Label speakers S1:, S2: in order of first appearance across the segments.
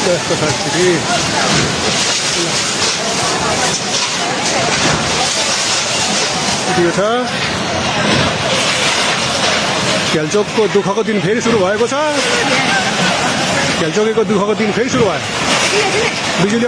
S1: यस्तो छ स्थिति। यो छ खेलचोकको दुःखको दिन फेरि सुरु भएको छ। खेलचोकेको दुःखको दिन फेरि सुरु भयो। बिजुली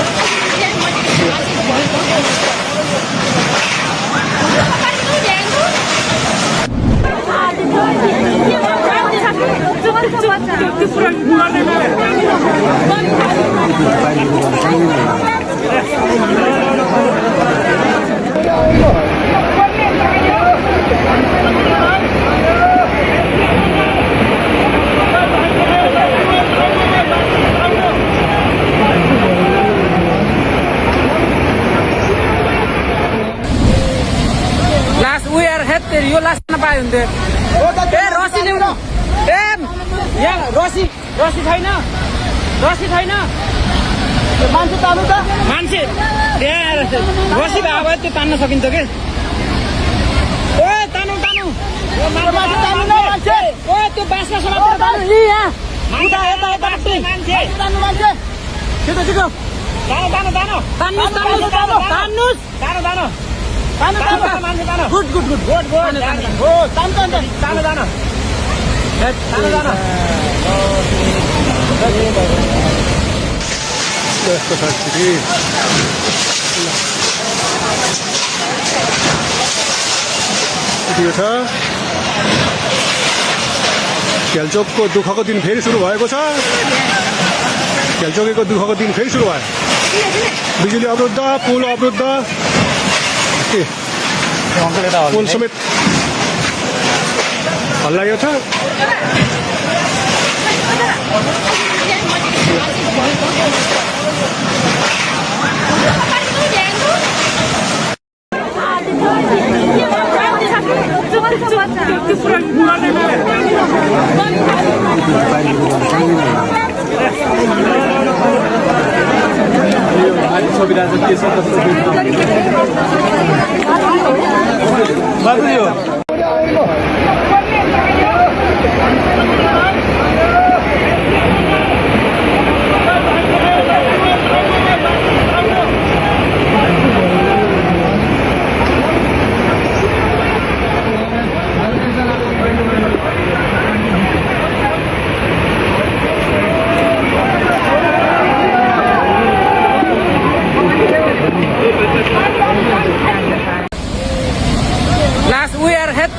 S2: यो लास्ट नपाए हुन्थ्यो। ए रसी ल्याउनु। ए यहाँ रसी छैन। मान्छे तान्नु त मान्छे रसी भए भए त्यो तान्न सकिन्छ के। ओ तानु ओ त्यो बाँसमा समातेर तान्नु। गुड
S1: यस्तो छ स्थिति। यो छ खेलचोकको दुःखको दिन फेरि सुरु भएको छ। खेलचोकेको दुःखको दिन फेरि सुरु भयो। बिजुली अवरुद्ध, पुल अवरुद्ध, पुल समेत हल्लायो छ।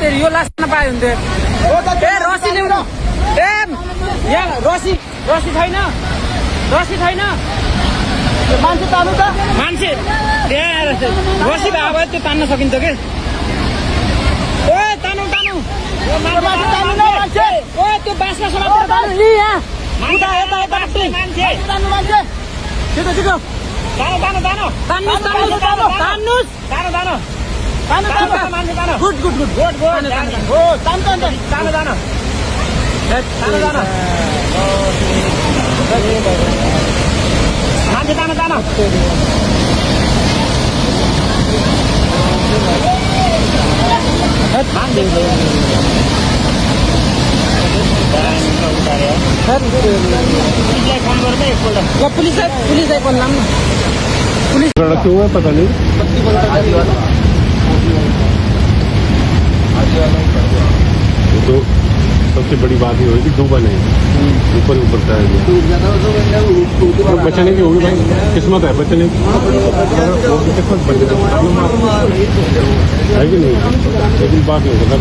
S2: यो लास्ट नपाए हुन्थ्यो। ए रसी ल्याउनु। ए यहाँ रसी छैन। मान्छे तान्नु त मान्छे रसी भए भए त्यो तान्न सकिन्छ के। ओ तानु ओ त्यो बाँसमा समातेर तान्नु। गुड पुलिसलाई फोन लाऊं। पुलिस
S1: क्यों है पता नहीं। तो सबसे बड़ी बात ये होगी 2 बने ऊपर का है। बचने की होगी भाई, किस्मत है बचने की। किस्मत बन है कि नहीं, लेकिन बात नहीं होता।